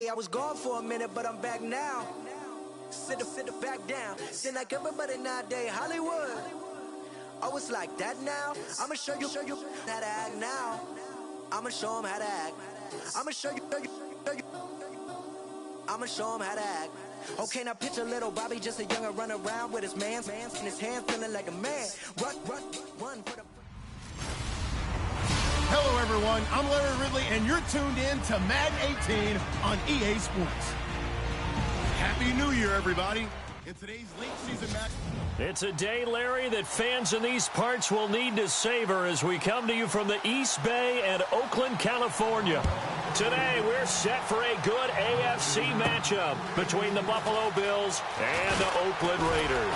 I was gone for a minute, but I'm back now. Sit back down. Then like everybody nowadays, Hollywood. Oh, it's like that now. I'ma show you how to act now. I'ma show them how to act. I'ma show you. I'ma show them how to act. Okay, now picture little Bobby, just a young'un run around with his man's in his hand, feeling like a man. Run for the. Hello, everyone. I'm Larry Ridley, and you're tuned in to Madden 18 on EA Sports. Happy New Year, everybody. In today's late season match. It's a day, Larry, that fans in these parts will need to savor as we come to you from the East Bay and Oakland, California. Today, we're set for a good AFC matchup between the Buffalo Bills and the Oakland Raiders.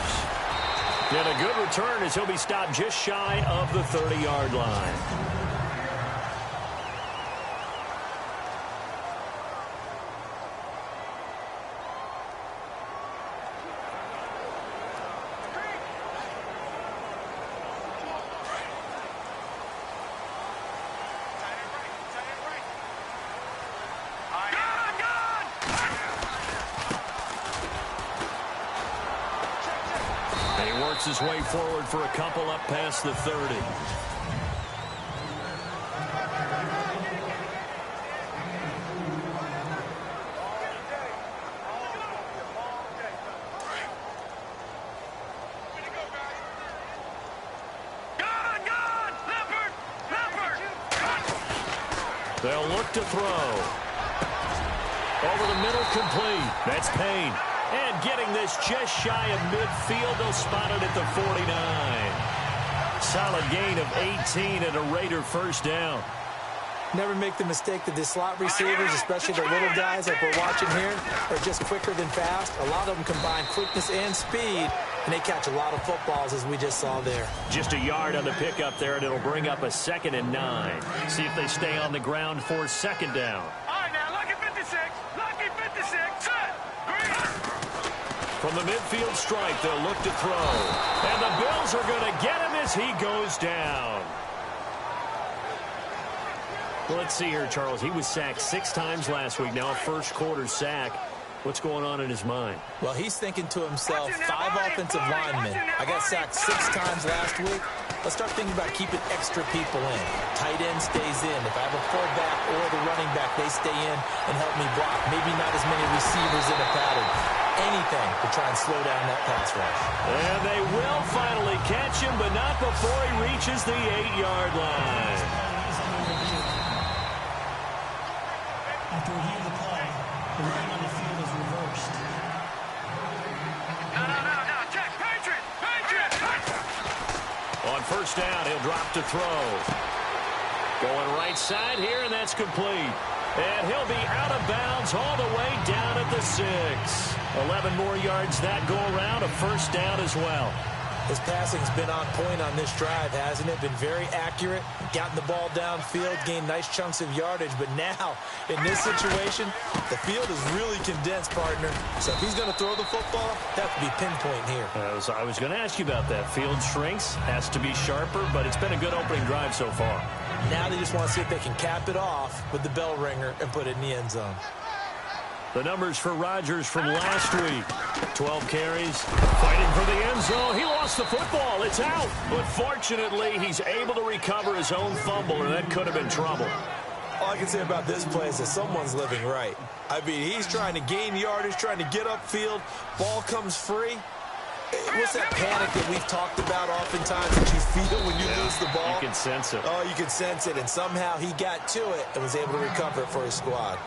And a good return as he'll be stopped just shy of the 30-yard line. His way forward for a couple up past the 30. They'll look to throw. Over the middle, complete. That's Payne. And getting this just shy of midfield, they'll spot it at the 49. Solid gain of 18 and a Raider first down. Never make the mistake that the slot receivers, especially the little guys like we're watching here, are just quicker than fast. A lot of them combine quickness and speed, and they catch a lot of footballs, as we just saw there. Just a yard on the pickup there, and it'll bring up a 2nd and 9. See if they stay on the ground for 2nd down. All right, now, lucky 56. Lucky 56. Set. From the midfield stripe, they'll look to throw. And the Bills are going to get him as he goes down. Well, let's see here, Charles. He was sacked 6 times last week. Now a first-quarter sack. What's going on in his mind? Well, he's thinking to himself, 5 offensive linemen. I got sacked 6 times last week. Let's start thinking about keeping extra people in. Tight end stays in. If I have a fullback or the running back, they stay in and help me block. Maybe not as many receivers in a pattern. Anything to try and slow down that pass rush. And they will finally catch him, but not before he reaches the 8-yard line. After review of the play, the running on the field is reversed. No. Check. Patriot. On first down, he'll drop to throw. Going right side here, and that's complete. And he'll be out of bounds all the way down at the 6. 11 more yards that go around, a first down as well. His passing's been on point on this drive, hasn't it? Been very accurate, gotten the ball downfield, gained nice chunks of yardage. But now, in this situation, the field is really condensed, partner. So if he's going to throw the football, that have to be pinpoint here. I was going to ask you about that. Field shrinks, has to be sharper, but it's been a good opening drive so far. Now they just want to see if they can cap it off with the bell ringer and put it in the end zone. The numbers for Rodgers from last week. 12 carries, fighting for the end zone. He lost the football. It's out. But fortunately, he's able to recover his own fumble, and that could have been trouble. All I can say about this play is that someone's living right. I mean, he's trying to gain yardage, trying to get upfield. Ball comes free. What's that panic that we've talked about oftentimes that you feel when you lose the ball? You can sense it. Oh, you can sense it. And somehow he got to it and was able to recover it for his squad.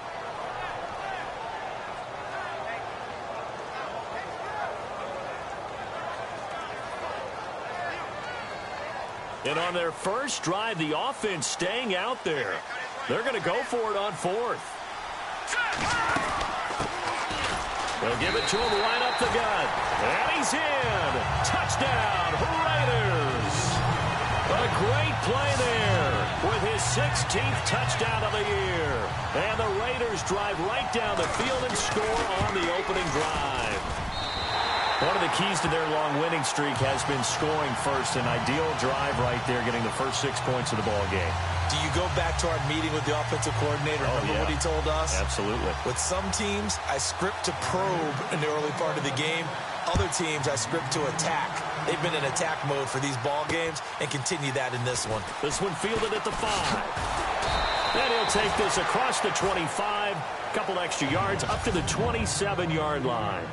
And on their first drive, the offense staying out there. They're going to go for it on 4th. They'll give it to him right up the gut. And he's in. Touchdown, Raiders. A great play there with his 16th touchdown of the year. And the Raiders drive right down the field and score on the opening drive. One of the keys to their long winning streak has been scoring first. An ideal drive right there, getting the first 6 points of the ball game. Do you go back to our meeting with the offensive coordinator? Remember what he told us? Absolutely. With some teams, I script to probe in the early part of the game. Other teams, I script to attack. They've been in attack mode for these ball games and continue that in this one. This one fielded at the 5. And he'll take this across the 25. Couple extra yards up to the 27-yard line.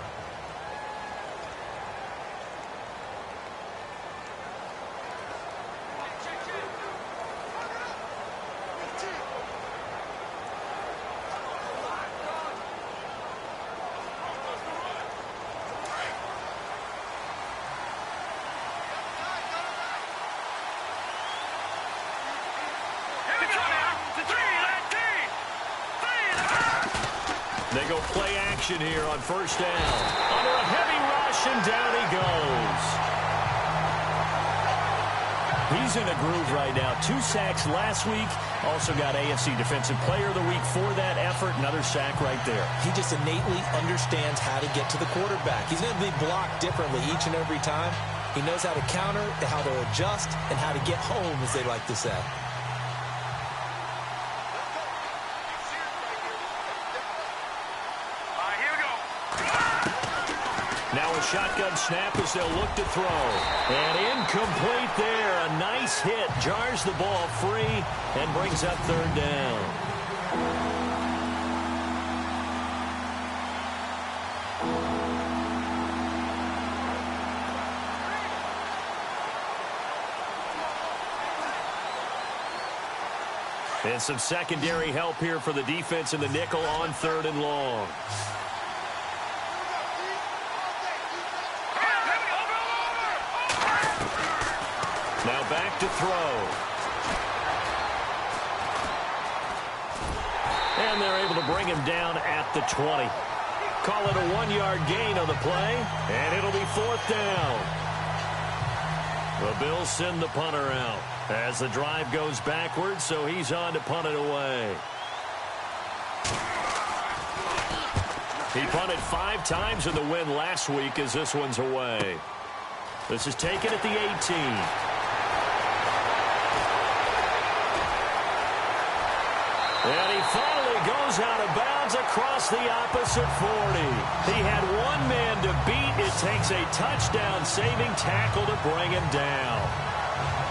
They go play action here on first down. Under a heavy rush, and down he goes. He's in a groove right now. 2 sacks last week. Also got AFC Defensive Player of the Week for that effort. Another sack right there. He just innately understands how to get to the quarterback. He's going to be blocked differently each and every time. He knows how to counter, how to adjust, and how to get home, as they like to say. Now a shotgun snap as they'll look to throw. And incomplete there. A nice hit. Jars the ball free and brings up third down. And some secondary help here for the defense in the nickel on 3rd and long. Now back to throw. And they're able to bring him down at the 20. Call it a 1-yard gain on the play, and it'll be 4th down. The Bills send the punter out as the drive goes backwards, so he's on to punt it away. He punted 5 times in the win last week as this one's away. This is taken at the 18. And he finally goes out of bounds across the opposite 40. He had one man to beat. It takes a touchdown-saving tackle to bring him down.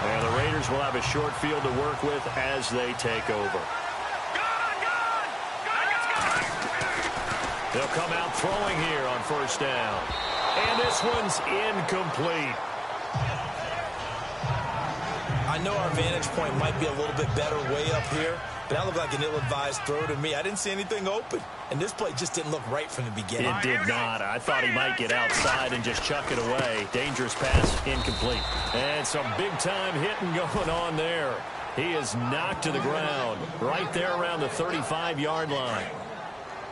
And the Raiders will have a short field to work with as they take over. They'll come out throwing here on first down. And this one's incomplete. I know our vantage point might be a little bit better way up here, but that looked like an ill-advised throw to me. I didn't see anything open, and this play just didn't look right from the beginning. It did not. I thought he might get outside and just chuck it away. Dangerous pass, incomplete. And some big-time hitting going on there. He is knocked to the ground right there around the 35-yard line.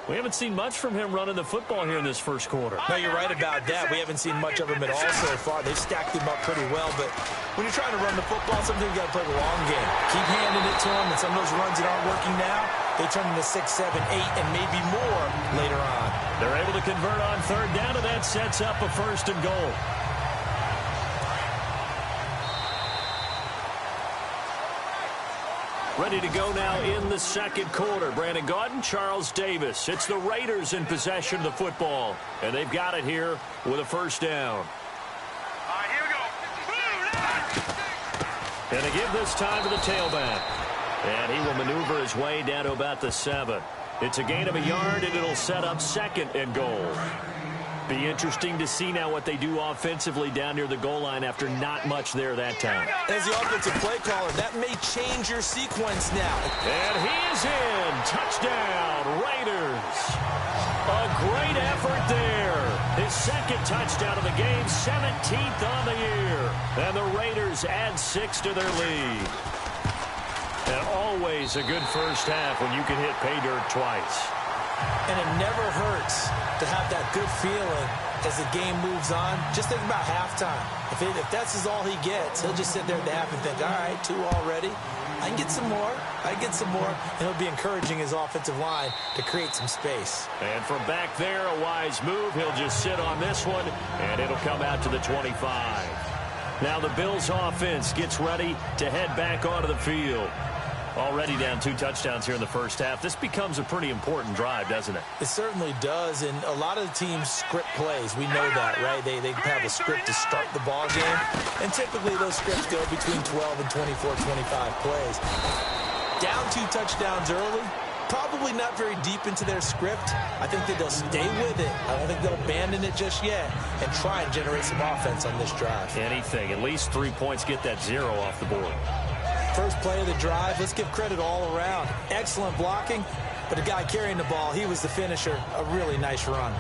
We haven't seen much from him running the football here in this first quarter. No, you're right about that. We haven't seen much of him at all so far. They've stacked him up pretty well, but when you're trying to run the football, sometimes you got to play the long game. Keep handing it to him, and some of those runs that aren't working now, they turn into 6, 7, 8, and maybe more later on. They're able to convert on third down, and that sets up a 1st and goal. Ready to go now in the second quarter. Brandon Gaudin, Charles Davis. It's the Raiders in possession of the football. And they've got it here with a 1st down. All right, here we go. And they give this time to the tailback. And he will maneuver his way down to about the 7. It's a gain of a yard, and it'll set up 2nd and goal. Be interesting to see now what they do offensively down near the goal line after not much there that time. As the offensive play caller, that may change your sequence now. And he is in. Touchdown, Raiders. A great effort there. His 2nd touchdown of the game, 17th on the year. And the Raiders add 6 to their lead. And always a good first half when you can hit pay dirt twice. And it never hurts to have that good feeling as the game moves on. Just think about halftime. If that's all he gets, he'll just sit there at the half and think, all right, 2 already. I can get some more. I can get some more. And he'll be encouraging his offensive line to create some space. And from back there, a wise move. He'll just sit on this one, and it'll come out to the 25. Now the Bills offense gets ready to head back onto the field. Already down 2 touchdowns here in the first half. This becomes a pretty important drive, doesn't it? It certainly does, and a lot of the teams script plays. We know that, right? They have a script to start the ball game, and typically those scripts go between 12 and 24, 25 plays. Down 2 touchdowns early, probably not very deep into their script. I think that they'll stay with it. I don't think they'll abandon it just yet and try and generate some offense on this drive. Anything. At least 3 points, get that 0 off the board. First play of the drive, let's give credit all around. Excellent blocking, but the guy carrying the ball, he was the finisher. A really nice run.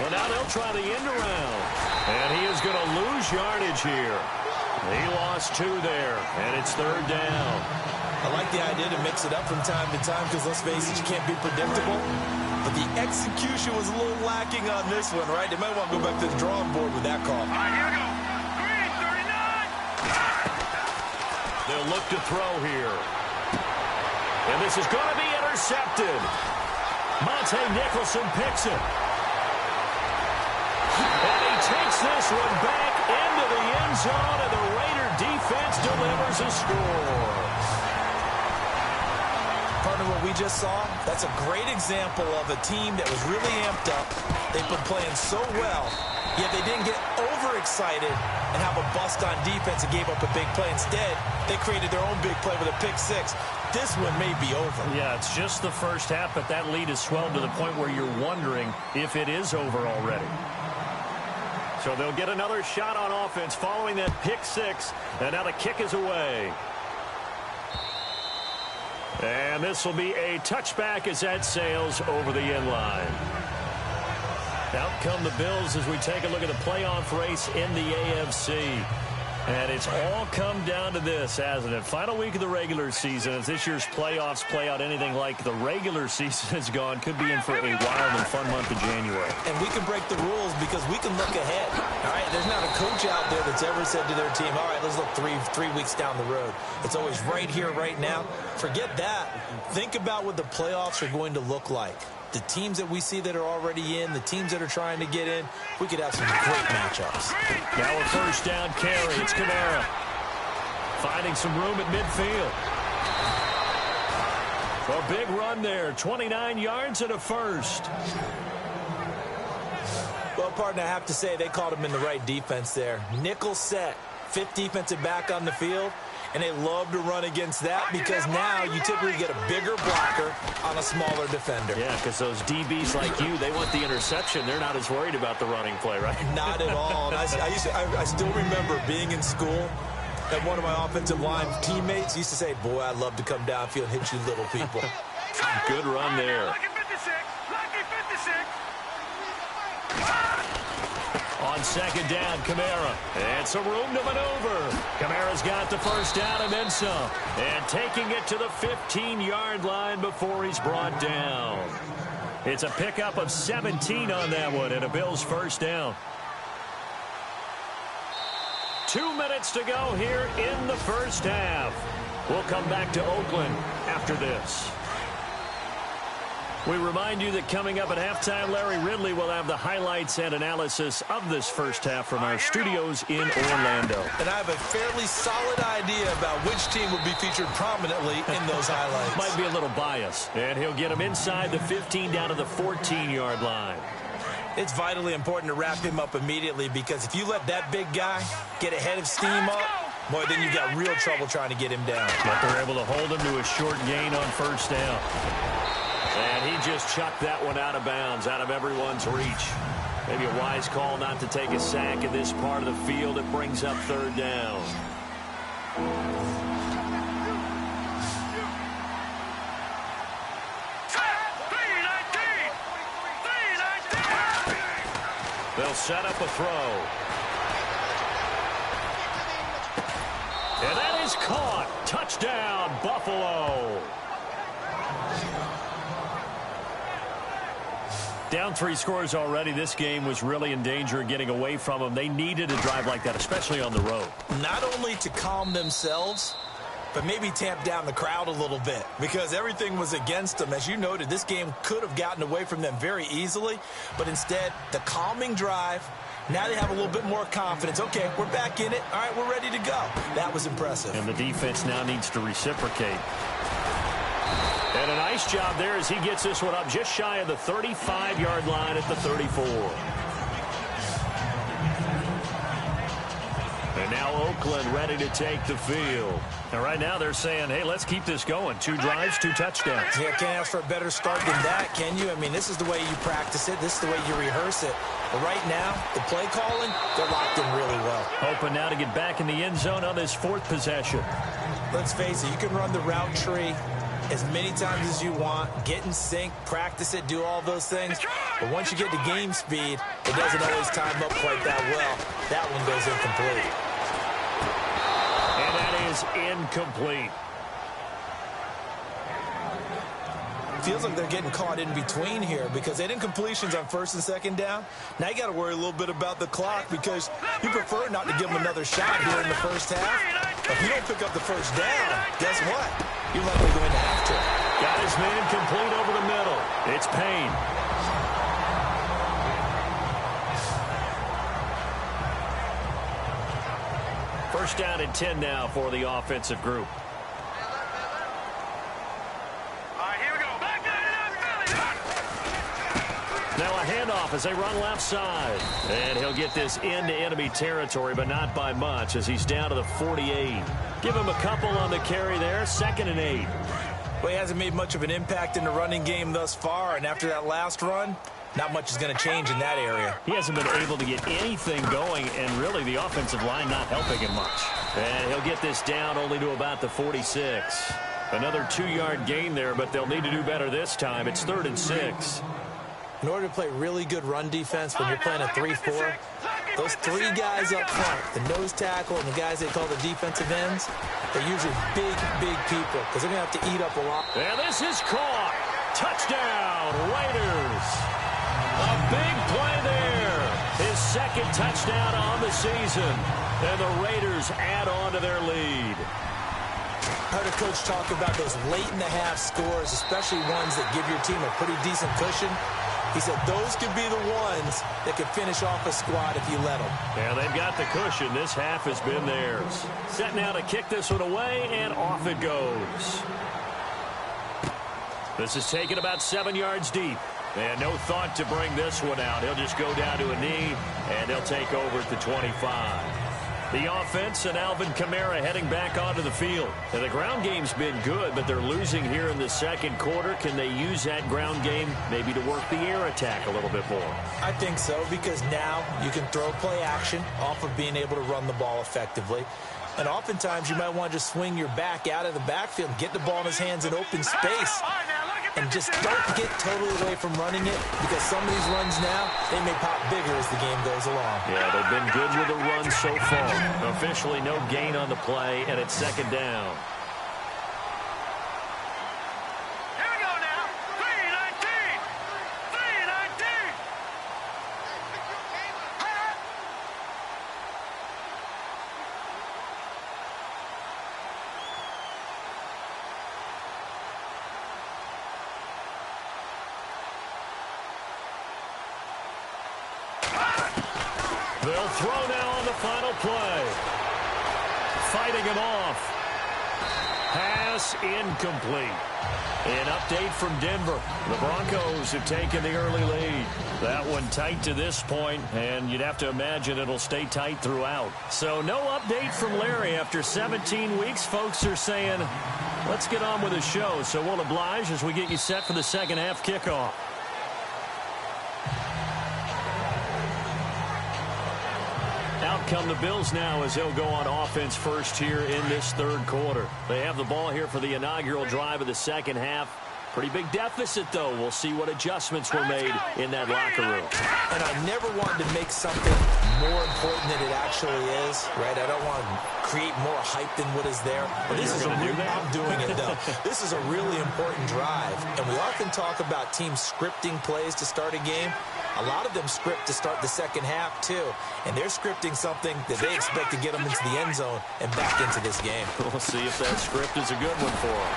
Well, now they'll try the end around. And he is going to lose yardage here. He lost 2 there, and it's 3rd down. I like the idea to mix it up from time to time because, let's face it, you can't be predictable. But the execution was a little lacking on this one, right? They might want to go back to the drawing board with that call. All right, here we go. Green, 39. They'll look to throw here. And this is going to be intercepted. Monte Nicholson picks it. And he takes this one back into the end zone, and the Raider defense delivers a score. Partner, what we just saw, that's a great example of a team that was really amped up. They've been playing so well, yet they didn't get overexcited and have a bust on defense and gave up a big play. Instead, they created their own big play with a pick 6. This one may be over. Yeah, it's just the first half, but that lead has swelled to the point where you're wondering if it is over already. So they'll get another shot on offense following that pick 6, and now the kick is away. And this will be a touchback as that sails over the end line. Out come the Bills as we take a look at the playoff race in the AFC. And it's all come down to this, hasn't it? Final week of the regular season. As this year's playoffs play out anything like the regular season has gone, could be in for a wild and fun month of January. And we can break the rules because we can look ahead. All right, there's not a coach out there that's ever said to their team, all right, let's look three weeks down the road. It's always right here, right now. Forget that. Think about what the playoffs are going to look like. The teams that we see that are already in, the teams that are trying to get in, we could have some great matchups. Now a first down carry. It's Kamara finding some room at midfield. A big run there. 29 yards and a first. Well, partner, I have to say they called him in the right defense there. Nickel set, 5th defensive back on the field. And they love to run against that because now you typically get a bigger blocker on a smaller defender. Yeah, because those DBs like you, they want the interception. They're not as worried about the running play, right? Not at all. And I still remember being in school, and one of my offensive line teammates used to say, boy, I'd love to come downfield and hit you little people. Good run there. Lucky 56. Lucky 56. On second down, Kamara. And some room to maneuver. Kamara's got the first down and then some. And taking it to the 15-yard line before he's brought down. It's a pickup of 17 on that one and a Bills first down. 2 minutes to go here in the first half. We'll come back to Oakland after this. We remind you that coming up at halftime, Larry Ridley will have the highlights and analysis of this first half from our studios in Orlando. And I have a fairly solid idea about which team will be featured prominently in those highlights. Might be a little bias. And he'll get him inside the 15 down to the 14-yard line. It's vitally important to wrap him up immediately because if you let that big guy get ahead of steam up, boy, then you got real trouble trying to get him down. But they're able to hold him to a short gain on first down. And he just chucked that one out of bounds, out of everyone's reach. Maybe a wise call not to take a sack in this part of the field. It brings up third down. They'll set up a throw. And that is caught. Touchdown, Buffalo. Down 3 scores already. This game was really in danger of getting away from them. They needed a drive like that, especially on the road. Not only to calm themselves, but maybe tamp down the crowd a little bit because everything was against them. As you noted, this game could have gotten away from them very easily, but instead, the calming drive, now they have a little bit more confidence. Okay, we're back in it. All right, we're ready to go. That was impressive. And the defense now needs to reciprocate. And a nice job there as he gets this one up just shy of the 35-yard line at the 34. And now Oakland ready to take the field. And right now they're saying, hey, let's keep this going. 2 drives, 2 touchdowns. Yeah, can't ask for a better start than that, can you? I mean, this is the way you practice it. This is the way you rehearse it. But right now, the play calling, they're locked in really well. Hoping now to get back in the end zone on this 4th possession. Let's face it, you can run the route tree as many times as you want, get in sync, practice it, do all those things. But once you get to game speed, it doesn't always time up quite that well. That one goes incomplete. And that is incomplete. Feels like they're getting caught in between here because they did incompletions on 1st and 2nd down. Now you got to worry a little bit about the clock because you prefer not to give them another shot here in the first half. If you don't pick up the first down, guess what? You're likely going to have to. Got his man complete over the middle. It's Payne. First down and 10 now for the offensive group. Now a handoff as they run left side. And he'll get this into enemy territory, but not by much as he's down to the 48. Give him a couple on the carry there. 2nd and 8. Well, he hasn't made much of an impact in the running game thus far, and after that last run, not much is going to change in that area. He hasn't been able to get anything going, and really the offensive line not helping him much. And he'll get this down only to about the 46. Another 2-yard gain there, but they'll need to do better this time. It's 3rd and 6. In order to play really good run defense when you're playing a 3-4, those 3 guys up front, the nose tackle and the guys they call the defensive ends, they're usually big, big people because they're going to have to eat up a lot. And this is caught. Touchdown, Raiders. A big play there. His 2nd touchdown on the season. And the Raiders add on to their lead. I heard a coach talk about those late-in-the-half scores, especially ones that give your team a pretty decent cushion. He said those could be the ones that could finish off a squad if you let them. Yeah, they've got the cushion. This half has been theirs. Set now to kick this one away, and off it goes. This is taken about 7 yards deep. And no thought to bring this one out. He'll just go down to a knee, and they'll take over at the 25. The offense and Alvin Kamara heading back onto the field. And the ground game's been good, but they're losing here in the 2nd quarter. Can they use that ground game maybe to work the air attack a little bit more? I think so, because now you can throw play action off of being able to run the ball effectively. And oftentimes you might want to just swing your back out of the backfield and get the ball in his hands in open space. And just don't get totally away from running it, because some of these runs now, they may pop bigger as the game goes along. Yeah, they've been good with the run so far. Officially no gain on the play, and it's 2nd down. Here we go now. 3-19. 3-19. They'll throw now on the final play. Fighting him off. Pass incomplete. An update from Denver. The Broncos have taken the early lead. That one tight to this point, and you'd have to imagine it'll stay tight throughout. So no update from Larry after 17 weeks. Folks are saying, let's get on with the show. So we'll oblige as we get you set for the 2nd half kickoff. Out come the Bills now as they'll go on offense first here in this 3rd quarter. They have the ball here for the inaugural drive of the 2nd half. Pretty big deficit, though. We'll see what adjustments were made in that locker room. And I never wanted to make something more important than it actually is, right? I don't want to create more hype than what is there. But this is I'm doing it, though. This is a really important drive. And we often talk about teams scripting plays to start a game. A lot of them script to start the second half, too. And they're scripting something that they expect to get them into the end zone and back into this game. We'll see if that script is a good one for them.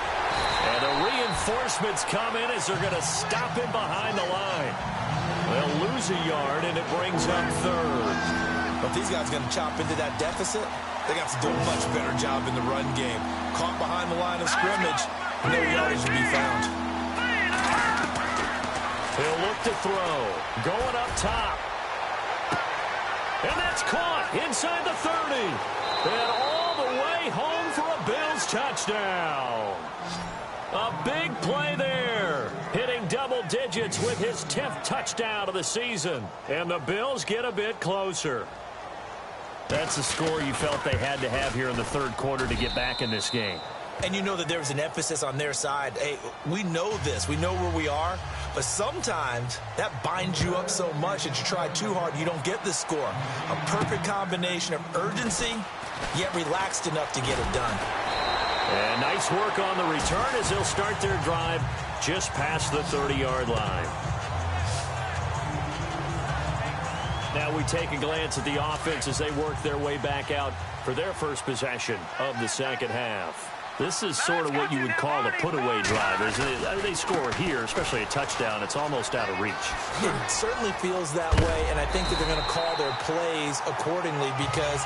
And the reinforcements come in as they're going to stop him behind the line. They'll lose a yard, and it brings up third. But these guys are going to chop into that deficit. They're going to have to do a much better job in the run game. Caught behind the line of scrimmage, no yardage to be found. He'll look to throw. Going up top. And that's caught inside the 30. And all the way home for a Bills touchdown. A big play there. Hitting double digits with his 10th touchdown of the season. And the Bills get a bit closer. That's the score you felt they had to have here in the third quarter to get back in this game. And you know that there was an emphasis on their side. Hey, we know this. We know where we are. But sometimes that binds you up so much that you try too hard, you don't get the score. A perfect combination of urgency, yet relaxed enough to get it done. And nice work on the return as they'll start their drive just past the 30-yard line. Now we take a glance at the offense as they work their way back out for their first possession of the second half. This is sort of what you would call a put-away drive. They score here, especially a touchdown. It's almost out of reach. It certainly feels that way, and I think that they're going to call their plays accordingly because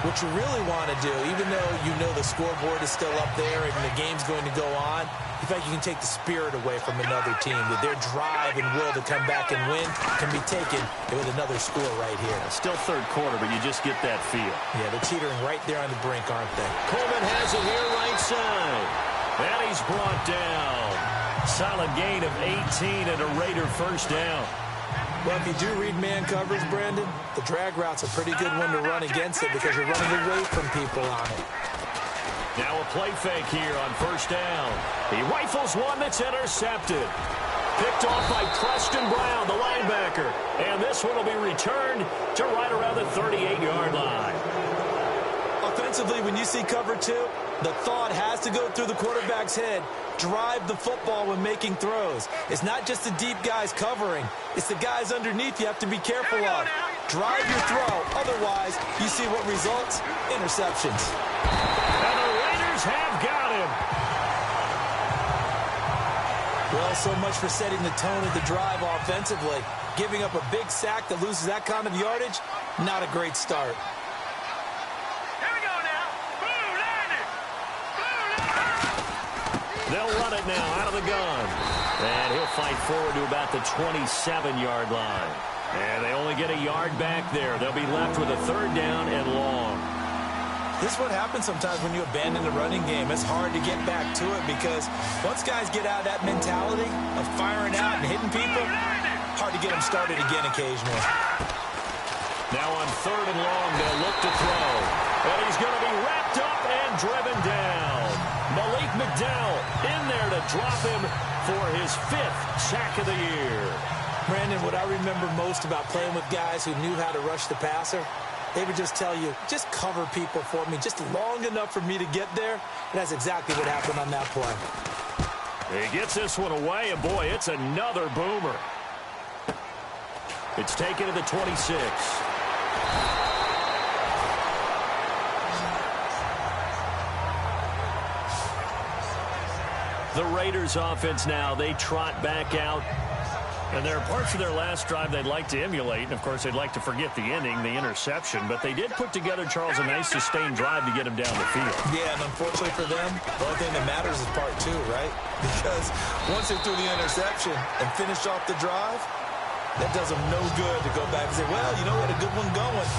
what you really want to do, even though you know the scoreboard is still up there and the game's going to go on, in fact, you can take the spirit away from another team, that their drive and will to come back and win can be taken with another score right here. Still third quarter, but you just get that feel. Yeah, they're teetering right there on the brink, aren't they? Coleman has it here right side. And he's brought down. Solid gain of 18 and a Raider first down. Well, if you do read man coverage, Brandon, the drag route's a pretty good one to run against it because you're running away from people on it. Now a play fake here on first down. He rifles one that's intercepted. Picked off by Preston Brown, the linebacker. And this one will be returned to right around the 38-yard line. Offensively, when you see cover two, the thought has to go through the quarterback's head. Drive the football when making throws. It's not just the deep guys covering. It's the guys underneath you have to be careful of. Drive your throw. Otherwise, you see what results? Interceptions. And the Raiders have got him. Well, so much for setting the tone of the drive offensively. Giving up a big sack that loses that kind of yardage, not a great start. They'll run it now out of the gun. And he'll fight forward to about the 27-yard line. And they only get a yard back there. They'll be left with a third down and long. This is what happens sometimes when you abandon the running game. It's hard to get back to it because once guys get out of that mentality of firing out and hitting people, hard to get them started again occasionally. Now on third and long, they'll look to throw. And he's going to be wrapped up and driven down. Malik McDowell in there to drop him for his 5th sack of the year. Brandon, what I remember most about playing with guys who knew how to rush the passer, they would just tell you, just cover people for me, just long enough for me to get there. And that's exactly what happened on that play. He gets this one away, and boy, it's another boomer. It's taken to the 26. The Raiders offense now, they trot back out. And there are parts of their last drive they'd like to emulate. And, of course, they'd like to forget the ending, the interception. But they did put together, Charles, a nice sustained drive to get him down the field. Yeah, and unfortunately for them, the only thing that matters is part two, right? Because once they threw the interception and finished off the drive, that does them no good to go back and say, well, you know, we had a good one going.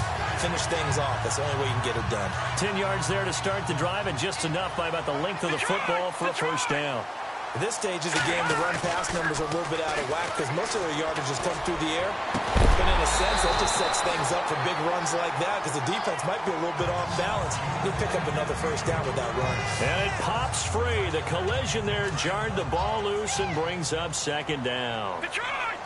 Finish things off. That's the only way you can get it done. 10 yards there to start the drive, and just enough by about the length of the football for a first down. At this stage of the game, the run-pass numbers are a little bit out of whack because most of their yardage has come through the air. But in a sense, that just sets things up for big runs like that because the defense might be a little bit off balance. They'll pick up another first down with that run. And it pops free. The collision there jarred the ball loose and brings up second down. Detroit!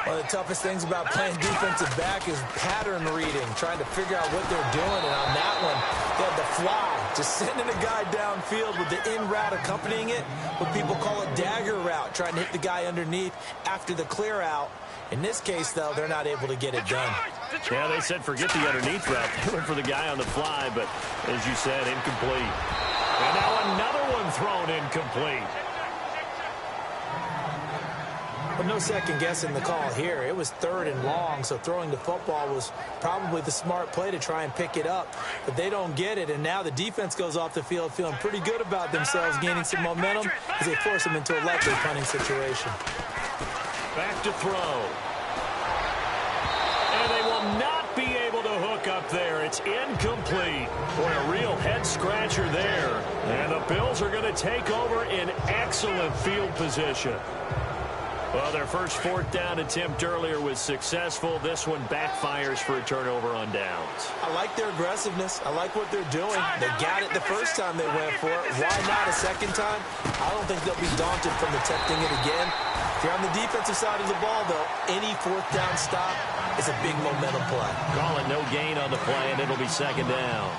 One of the toughest things about playing defensive back is pattern reading, trying to figure out what they're doing. And on that one, they had the fly, just sending a guy downfield with the in route accompanying it, what people call a dagger route, trying to hit the guy underneath after the clear out. In this case, though, they're not able to get it done. Yeah, they said forget the underneath route. They went for the guy on the fly, but as you said, incomplete. And now another one thrown incomplete. But no second guessing the call here. It was 3rd and long, so throwing the football was probably the smart play to try and pick it up. But they don't get it, and now the defense goes off the field feeling pretty good about themselves, gaining some momentum as they force them into a likely punting situation. Back to throw. And they will not be able to hook up there. It's incomplete. Boy, a real head-scratcher there. And the Bills are going to take over in excellent field position. Well, their first 4th down attempt earlier was successful. This one backfires for a turnover on downs. I like their aggressiveness. I like what they're doing. They got it the first time they went for it. Why not a second time? I don't think they'll be daunted from attempting it again. If you're on the defensive side of the ball, though, any 4th down stop is a big momentum play. Call it no gain on the play, and it'll be 2nd down.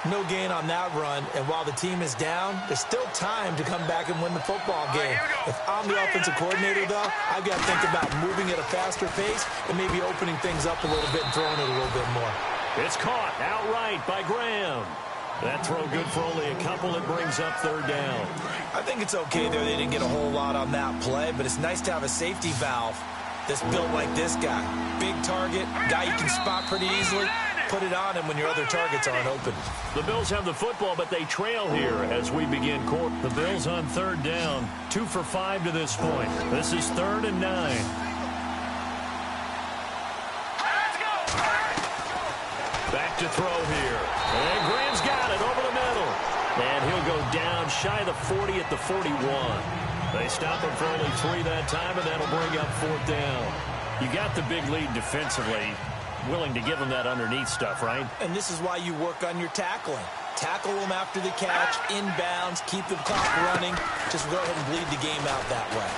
No gain on that run, and while the team is down, there's still time to come back and win the football game. If I'm the offensive coordinator, though, I've got to think about moving at a faster pace and maybe opening things up a little bit and throwing it a little bit more. It's caught outright by Graham. That throw good for only a couple. It brings up 3rd down. I think it's okay there. They didn't get a whole lot on that play, but it's nice to have a safety valve that's built like this guy. Big target, guy you can spot pretty easily. Put it on him when your other targets aren't open. The Bills have the football, but they trail here as we begin quarter. The Bills on 3rd down, 2 for 5 to this point. This is 3rd and 9. Back to throw here. And Graham's got it over the middle. And he'll go down shy of the 40 at the 41. They stop him for only 3 that time, and that'll bring up 4th down. You got the big lead defensively. Willing to give them that underneath stuff, right? And this is why you work on your tackling. Tackle them after the catch, inbounds, keep the clock running. Just go ahead and bleed the game out that way.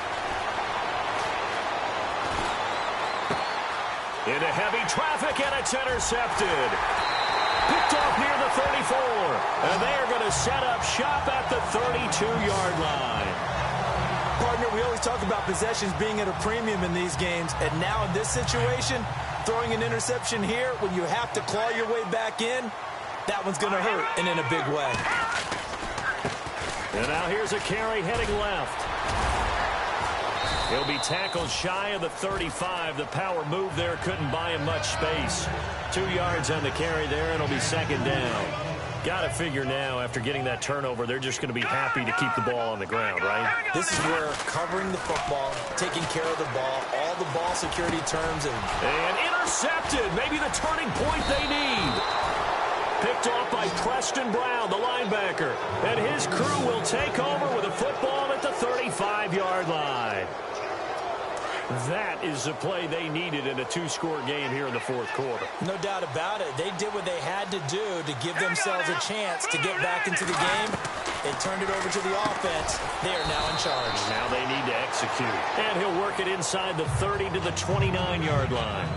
Into heavy traffic, and it's intercepted. Picked off near the 34. And they are going to set up shop at the 32-yard line. Partner, we always talk about possessions being at a premium in these games. And now in this situation, throwing an interception here when you have to claw your way back in, that one's going to hurt, and in a big way. And now here's a carry heading left. He'll be tackled shy of the 35. The power move there couldn't buy him much space. 2 yards on the carry there, and it'll be 2nd down. Got to figure now, after getting that turnover, they're just going to be happy to keep the ball on the ground, right? This is where covering the football, taking care of the ball, all the ball security terms. And intercepted. Maybe the turning point they need. Picked off by Preston Brown, the linebacker. And his crew will take over with a football at the 35-yard line. That is the play they needed in a 2-score game here in the 4th quarter. No doubt about it. They did what they had to do to give themselves a chance to get back into the game. They turned it over to the offense. They are now in charge. Now they need to execute. And he'll work it inside the 30 to the 29-yard line.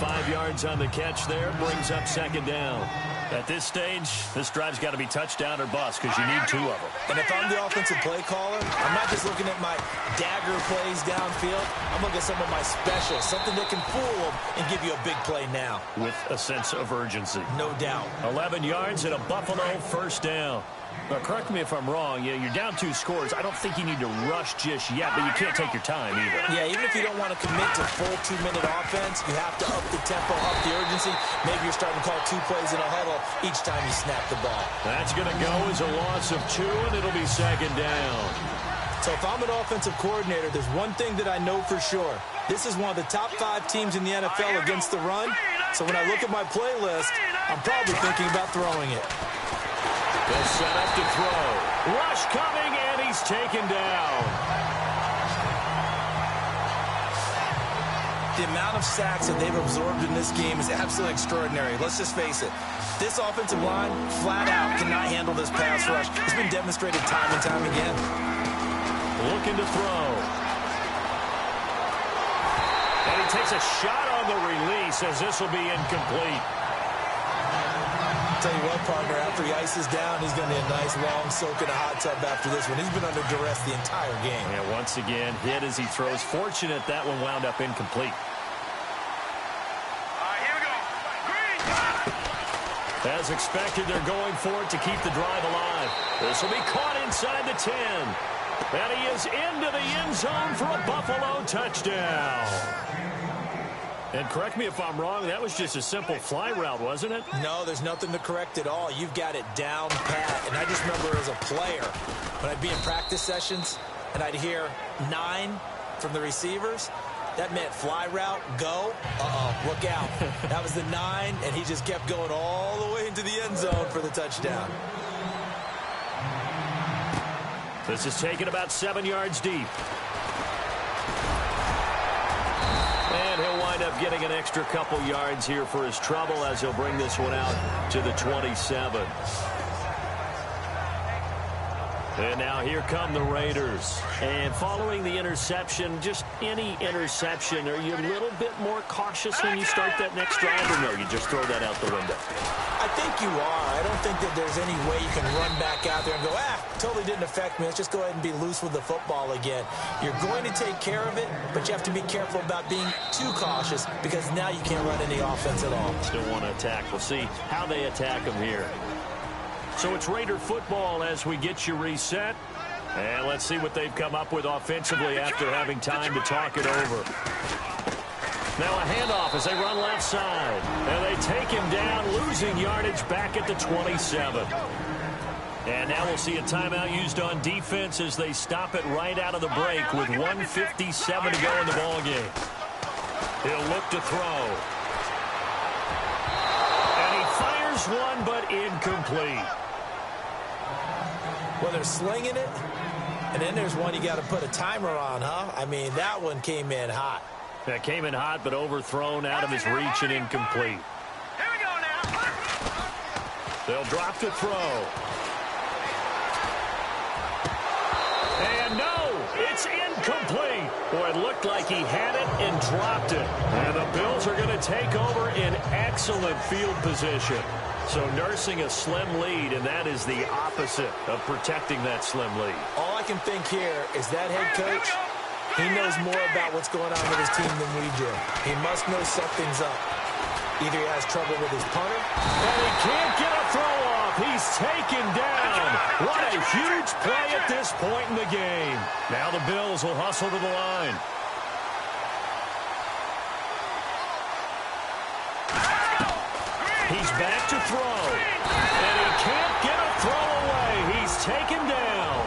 5 yards on the catch there. Brings up 2nd down. At this stage, this drive's got to be touchdown or bust because you need 2 of them. And if I'm the offensive play caller, I'm not just looking at my dagger plays downfield. I'm looking at some of my specials, something that can fool them and give you a big play now. With a sense of urgency. No doubt. 11 yards and a Buffalo 1st down. Now, correct me if I'm wrong. Yeah, you're down 2 scores. I don't think you need to rush just yet, but you can't take your time either. Yeah, even if you don't want to commit to full 2-minute offense, you have to up the tempo, up the urgency. Maybe you're starting to call 2 plays in a huddle each time you snap the ball. That's going to go as a loss of 2, and it'll be 2nd down. So if I'm an offensive coordinator, there's one thing that I know for sure. This is one of the top 5 teams in the NFL against the run. So when I look at my playlist, I'm probably thinking about throwing it. They'll set up to throw. Rush coming, and he's taken down. The amount of sacks that they've absorbed in this game is absolutely extraordinary. Let's just face it. This offensive line, flat out, cannot handle this pass rush. It's been demonstrated time and time again. Looking to throw. takes a shot on the release as this will be incomplete. I'll tell you what, partner, after he ices down, he's going to need a nice long soak in a hot tub after this one. He's been under duress the entire game. And once again, hit as he throws. Fortunate that one wound up incomplete. Here we go. Green. As expected, they're going for it to keep the drive alive. This will be caught inside the 10. And he is into the end zone for a Buffalo touchdown. And correct me if I'm wrong, that was just a simple fly route, wasn't it? No, there's nothing to correct at all. You've got it down pat. And I just remember as a player, when I'd be in practice sessions and I'd hear 9 from the receivers, that meant fly route, go, look out. That was the 9, and he just kept going all the way into the end zone for the touchdown. This is taken about 7 yards deep. And he'll wind up getting an extra couple yards here for his trouble as he'll bring this one out to the 27. And now here come the Raiders. And following the interception, just any interception, are you a little bit more cautious when you start that next drive, or no, you just throw that out the window? I think you are. I don't think that there's any way you can run back out there and go, totally didn't affect me. Let's just go ahead and be loose with the football again. You're going to take care of it, but you have to be careful about being too cautious because now you can't run any offense at all. Still want to attack. We'll see how they attack them here. So it's Raider football as we get you reset. And let's see what they've come up with offensively after having time to talk it over. Now a handoff as they run left side. And they take him down, losing yardage back at the 27. And now we'll see a timeout used on defense as they stop it right out of the break with 1:57 to go in the ballgame. He'll look to throw. And he fires one, but incomplete. Well, they're slinging it, and then there's one you got to put a timer on, huh? I mean, that one came in hot. That came in hot, but overthrown out of his reach and incomplete. Here we go now. They'll drop to throw. And no, it's incomplete. Boy, it looked like he had it and dropped it. And the Bills are going to take over in excellent field position. So nursing a slim lead, and that is the opposite of protecting that slim lead. All I can think here is that head coach, he knows more about what's going on with his team than we do. He must know something's up. Either he has trouble with his punter. And he can't get a throw off. He's taken down. What a huge play at this point in the game. Now the Bills will hustle to the line. He's back to throw. And he can't get a throw away. He's taken down.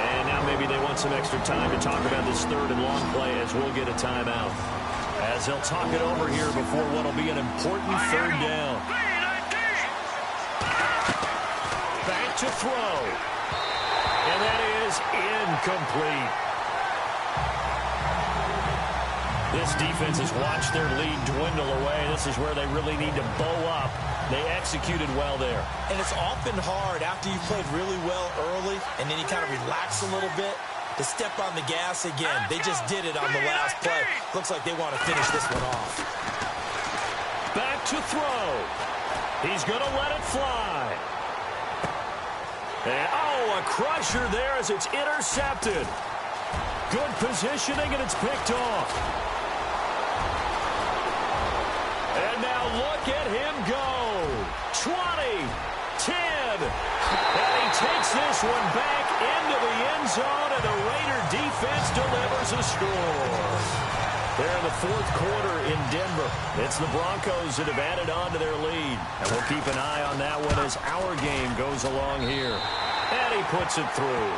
And now maybe they want some extra time to talk about this third and long play as we'll get a timeout. As they'll talk it over here before what will be an important third down. Back to throw. And that is incomplete. This defense has watched their lead dwindle away. This is where they really need to bow up. They executed well there. And it's often hard after you've played really well early and then you kind of relax a little bit to step on the gas again. They just did it on the last play. Looks like they want to finish this one off. Back to throw. He's going to let it fly. And, a crusher there as it's intercepted. Good positioning, and it's picked off. And now look at him go. 20, 10. And he takes this one back into the end zone, and the Raider defense delivers a score. They're in the fourth quarter in Denver. It's the Broncos that have added on to their lead. And we'll keep an eye on that one as our game goes along here. And he puts it through.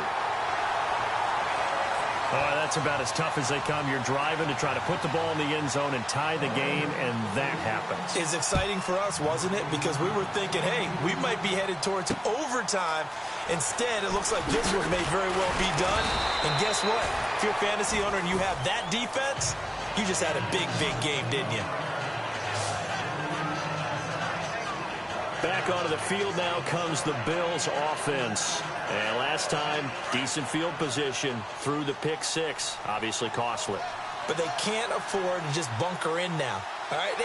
Oh, that's about as tough as they come. You're driving to try to put the ball in the end zone and tie the game, and that happens. It's exciting for us, wasn't it? Because we were thinking, hey, we might be headed towards overtime. Instead, it looks like this one may very well be done. And guess what? If you're a fantasy owner and you have that defense, you just had a big, big game, didn't you? Back onto the field now comes the Bills offense. And last time, decent field position through the pick six. Obviously costly. but they can't afford to just bunker in now. All right,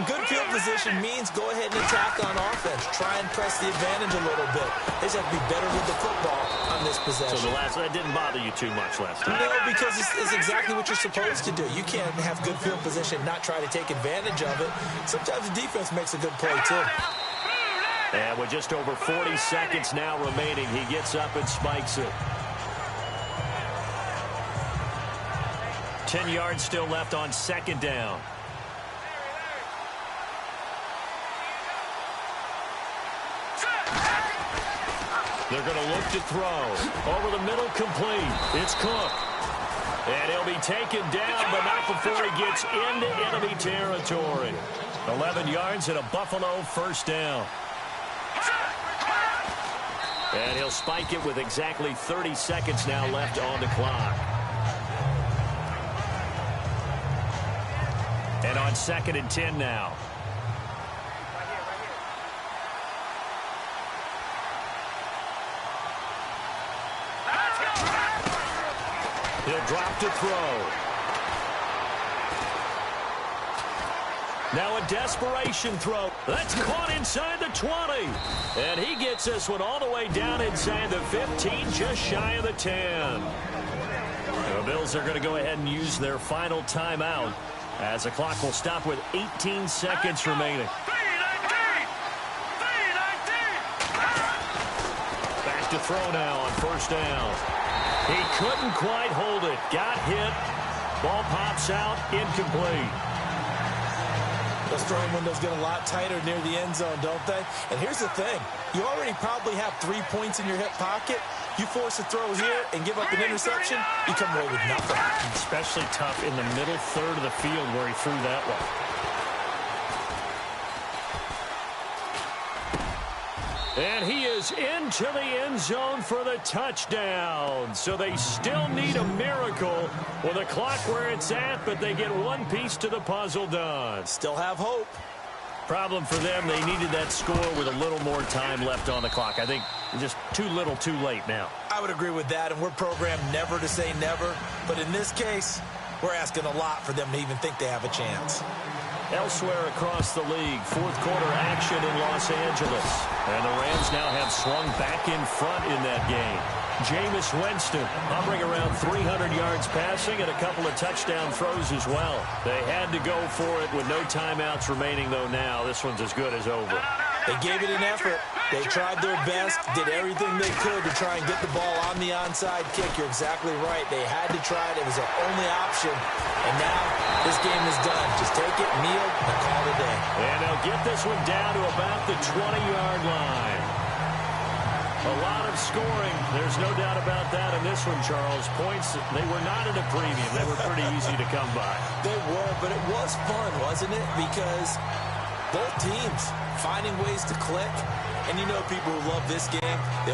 good field position means go ahead and attack on offense. Try and press the advantage a little bit. They just have to be better with the football on this possession. So that didn't bother you too much last time? No, because it's exactly what you're supposed to do. You can't have good field position and not try to take advantage of it. Sometimes the defense makes a good play, too. And with just over 40 seconds now remaining, he gets up and spikes it. 10 yards still left on second down. They're going to look to throw. Over the middle, complete. It's Cook. And he'll be taken down, but not before he gets into enemy territory. 11 yards and a Buffalo first down. And he'll spike it with exactly 30 seconds now left on the clock. And on 2nd and 10 now. He'll drop to throw. Now a desperation throw. That's caught inside the 20. And he gets this one all the way down inside the 15, just shy of the 10. The Bills are going to go ahead and use their final timeout as the clock will stop with 18 seconds remaining. Back to throw now on first down. He couldn't quite hold it. Got hit. Ball pops out. Incomplete. Those throwing windows get a lot tighter near the end zone, don't they? And here's the thing. You already probably have 3 points in your hip pocket. You force a throw here and give up an interception, you come away with nothing. Especially tough in the middle third of the field where he threw that one. And he is into the end zone for the touchdown. So they still need a miracle with a clock where it's at, but they get one piece to the puzzle done. Still have hope. Problem for them, they needed that score with a little more time left on the clock. I think just too little too late now. I would agree with that, and we're programmed never to say never. But in this case, we're asking a lot for them to even think they have a chance. Elsewhere across the league, fourth quarter action in Los Angeles. And the Rams now have swung back in front in that game. Jameis Winston hovering around 300 yards passing and a couple of touchdown throws as well. They had to go for it with no timeouts remaining, though now this one's as good as over. They gave it an effort. They tried their best, did everything they could to try and get the ball on the onside kick. You're exactly right. They had to try it. It was their only option. And now this game is done. Just take it, kneel, and call it a day. And they'll get this one down to about the 20-yard line. A lot of scoring. There's no doubt about that in this one, Charles. Points, they were not at a premium. They were pretty easy to come by. They were, but it was fun, wasn't it? Because both teams finding ways to click. And you know people who love this game, they